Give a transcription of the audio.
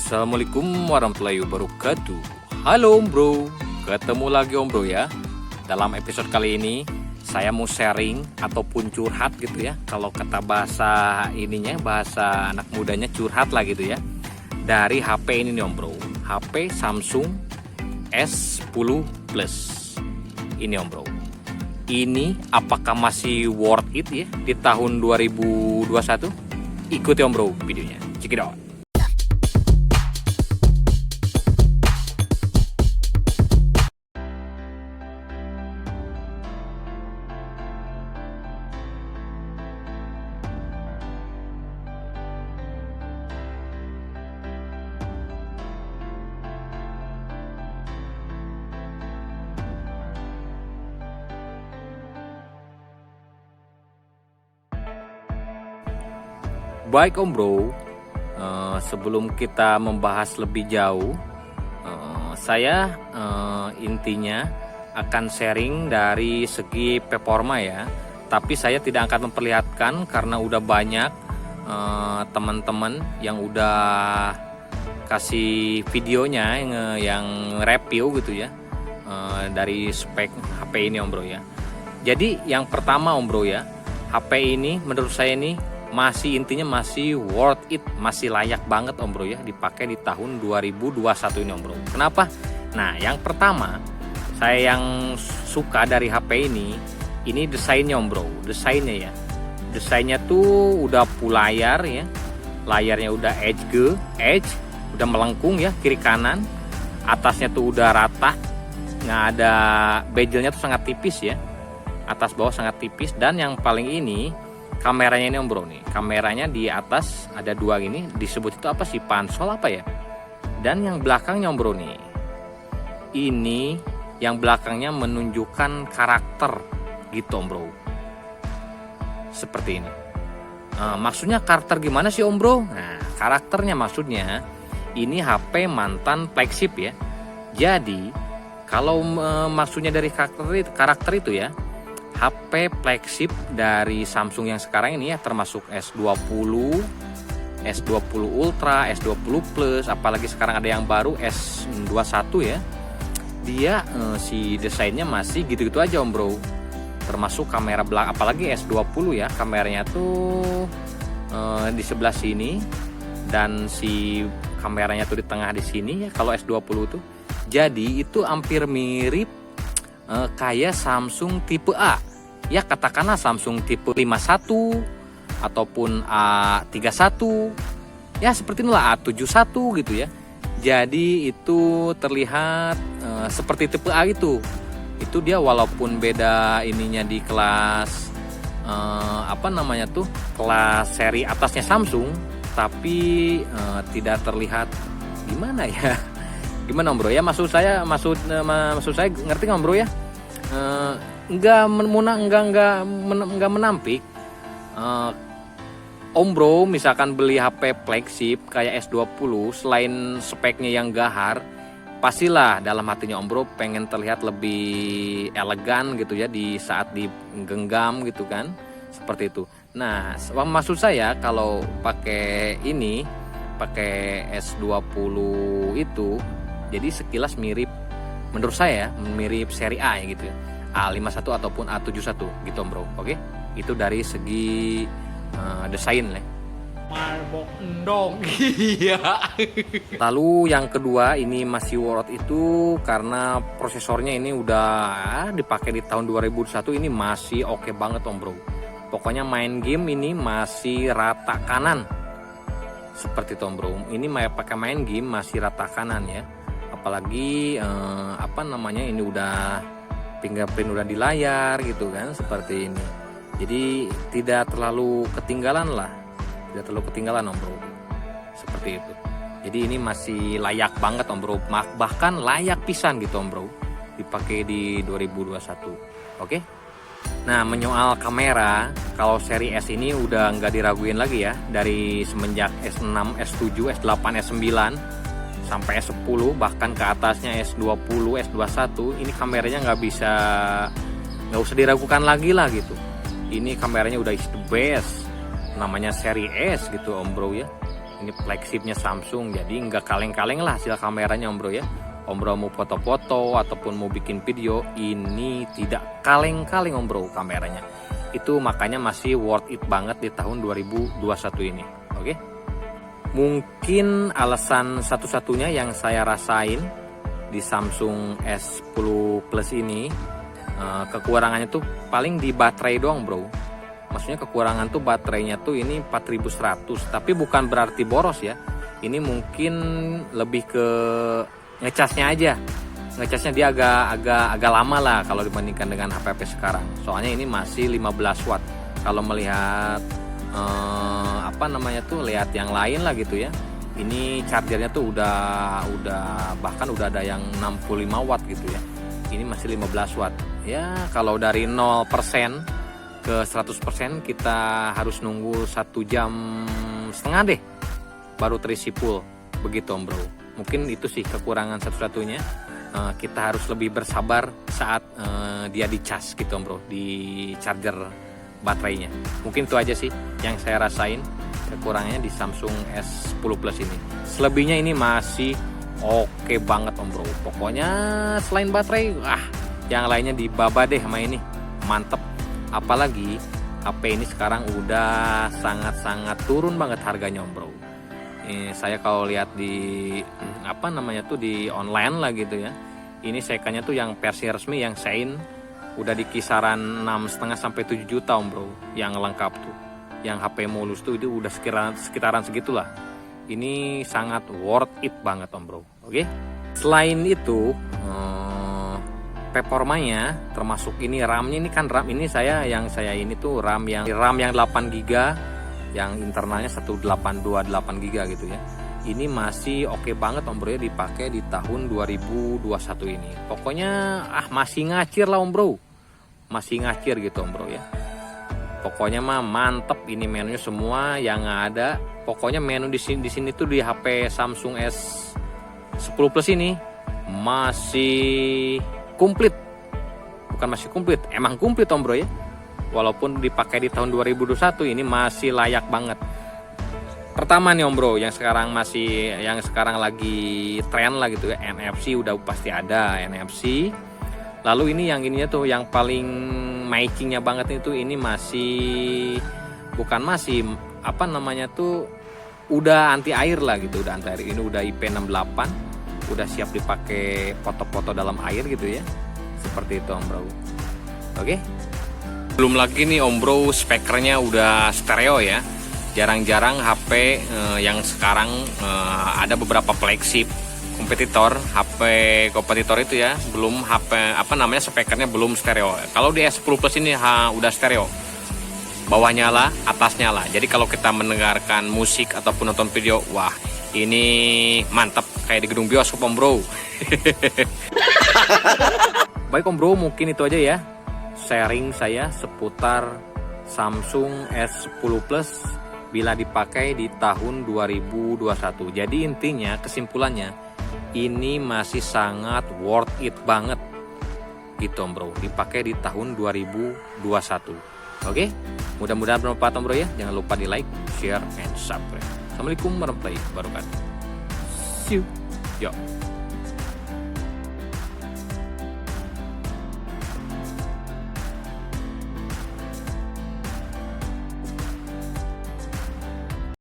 Assalamualaikum warahmatullahi wabarakatuh. Halo Om Bro, ketemu lagi Om Bro ya. Dalam episode kali ini saya mau sharing ataupun curhat gitu ya. Kalau kata bahasa ininya, bahasa anak mudanya curhat lah gitu ya. Dari HP ini nih Om Bro, HP Samsung S10 Plus. Ini Om Bro, ini apakah masih worth it ya di tahun 2021? Ikuti Om Bro videonya, check it out. Baik Om Bro, sebelum kita membahas lebih jauh, saya intinya akan sharing dari segi performa ya. Tapi saya tidak akan memperlihatkan karena udah banyak teman-teman yang udah kasih videonya yang review gitu ya, dari spek HP ini Om Bro ya. Jadi yang pertama Om Bro ya, HP ini menurut saya ini intinya masih worth it, masih layak banget Om Bro ya dipakai di tahun 2021 ini Om Bro. Kenapa? Nah, yang pertama saya yang suka dari HP ini desainnya Om Bro. Desainnya ya, desainnya tuh udah full layar ya, layarnya udah edge, udah melengkung ya kiri kanan, atasnya tuh udah rata, nggak ada bezelnya tuh sangat tipis ya, atas bawah sangat tipis. Dan yang paling ini kameranya ini Om Bro nih, kameranya di atas ada dua gini, disebut itu apa sih, pansol apa ya. Dan yang belakangnya Om Bro nih, ini yang belakangnya menunjukkan karakter gitu Om Bro, seperti ini. Maksudnya karakter gimana sih Om Bro? Nah, karakternya maksudnya ini HP mantan flagship ya. Jadi kalau maksudnya dari karakter itu ya, HP flagship dari Samsung yang sekarang ini ya, termasuk S20, S20 Ultra, S20 Plus, apalagi sekarang ada yang baru S21 ya. Dia si desainnya masih gitu-gitu aja Om Bro. Termasuk kamera belakang, apalagi S20 ya, kameranya tuh di sebelah sini dan si kameranya tuh di tengah di sini ya kalau S20 tuh. Jadi itu hampir mirip kayak Samsung tipe A ya, katakanlah Samsung tipe 51 ataupun A31 ya, seperti inilah A71 gitu ya. Jadi itu terlihat seperti tipe A itu dia walaupun beda ininya di kelas kelas seri atasnya Samsung, tapi tidak terlihat gimana ya. Gimana Om Bro ya, maksud saya ngerti nggak Om Bro ya? Enggak menampik. Om Bro misalkan beli HP flagship kayak S20, selain speknya yang gahar, pastilah dalam hatinya Om Bro pengen terlihat lebih elegan gitu ya di saat digenggam gitu kan, seperti itu. Nah, maksud saya kalau pakai S20 itu, jadi sekilas mirip, menurut saya mirip seri A ya gitu ya, A51 ataupun A71 gitu Om Bro. Oke, itu dari segi desain ya. Marbok endong. Iya. Lalu yang kedua ini masih worth itu karena prosesornya ini udah dipakai di tahun 2021, ini masih oke banget Om Bro. Pokoknya main game ini masih rata kanan, seperti itu Om Bro. Ini pakai main game masih rata kanan ya. Apalagi ini udah fingerprint udah di layar gitu kan, seperti ini. Jadi tidak terlalu ketinggalan Om Bro, seperti itu. Jadi ini masih layak banget Om Bro, bahkan layak pisan gitu Om Bro dipakai di 2021. Oke. Nah, menyoal kamera, kalau seri S ini udah nggak diraguin lagi ya, dari semenjak S6, S7, S8, S9 sampai S10, bahkan ke atasnya S20, S21, ini kameranya nggak usah diragukan lagi lah gitu. Ini kameranya udah is the best, namanya seri S gitu Om Bro ya. Ini flagshipnya Samsung, jadi nggak kaleng-kaleng lah hasil kameranya Om Bro ya. Om Bro mau foto-foto ataupun mau bikin video, ini tidak kaleng-kaleng Om Bro kameranya. Itu makanya masih worth it banget di tahun 2021 ini. Oke. Mungkin alasan satu-satunya yang saya rasain di Samsung S10 Plus ini, kekurangannya tuh paling di baterai doang Bro. Maksudnya kekurangan tuh baterainya tuh ini 4100, tapi bukan berarti boros ya. Ini mungkin lebih ke ngecasnya aja. Ngecasnya dia agak lama lah kalau dibandingkan dengan HP sekarang. Soalnya ini masih 15 watt. Kalau melihat lihat yang lain lah gitu ya. Ini chargernya tuh udah bahkan udah ada yang 65 watt gitu ya. Ini masih 15 watt. Ya, kalau dari 0% ke 100% kita harus nunggu 1,5 jam deh baru terisi full, begitu Om Bro. Mungkin itu sih kekurangan satu-satunya. Kita harus lebih bersabar saat dia dicas gitu Om Bro, di charger baterainya. Mungkin itu aja sih yang saya rasain kekurangannya di Samsung S10 Plus ini. Selebihnya ini masih oke banget Om Bro. Pokoknya selain baterai, yang lainnya dibaba deh sama ini, mantep. Apalagi HP ini sekarang udah sangat-sangat turun banget harganya Om Bro. Saya kalau lihat di di online lah gitu ya. Ini secondnya tuh yang versi resmi yang Shine udah di kisaran 6,5 sampai 7 juta Om Bro yang lengkap tuh. Yang HP mulus tuh itu udah sekitaran segitulah. Ini sangat worth it banget Om Bro. Oke. Selain itu, performanya termasuk ini RAM-nya, ini kan RAM ini saya ini tuh RAM yang 8 GB, yang internalnya 128 GB gitu ya. Ini masih oke banget Om Bro ya, dipakai di tahun 2021 ini. Pokoknya masih ngacir lah Om Bro. Masih ngacir gitu Om Bro ya. Pokoknya mah mantep, ini menunya semua yang ada. Pokoknya menu di sini tuh di HP Samsung S10 Plus ini masih komplit. Bukan masih komplit, emang komplit Om Bro ya. Walaupun dipakai di tahun 2021 ini masih layak banget. Pertama nih Om Bro, yang sekarang lagi tren lah gitu ya, NFC udah pasti ada NFC. Lalu ini yang ininya tuh yang paling makingnya banget itu, ini udah anti air lah gitu, udah anti air. Ini udah IP68, udah siap dipakai foto-foto dalam air gitu ya. Seperti itu Om Bro. Oke. Belum lagi nih Om Bro, speakernya udah stereo ya. Jarang-jarang HP yang sekarang ada beberapa flagship kompetitor, HP kompetitor itu ya, belum speakernya belum stereo. Kalau di S10 Plus ini udah stereo. Bawahnya lah, atasnya lah. Jadi kalau kita mendengarkan musik ataupun nonton video, wah, ini mantap kayak di gedung bioskop Om Bro. Baik Om Bro, mungkin itu aja ya sharing saya seputar Samsung S10 Plus bila dipakai di tahun 2021. Jadi intinya, kesimpulannya, ini masih sangat worth it banget gitu Om Bro, dipakai di tahun 2021. Oke, mudah-mudahan bermanfaat Om Bro ya. Jangan lupa di like, share, and subscribe. Assalamualaikum warahmatullahi wabarakatuh. See you. Yo.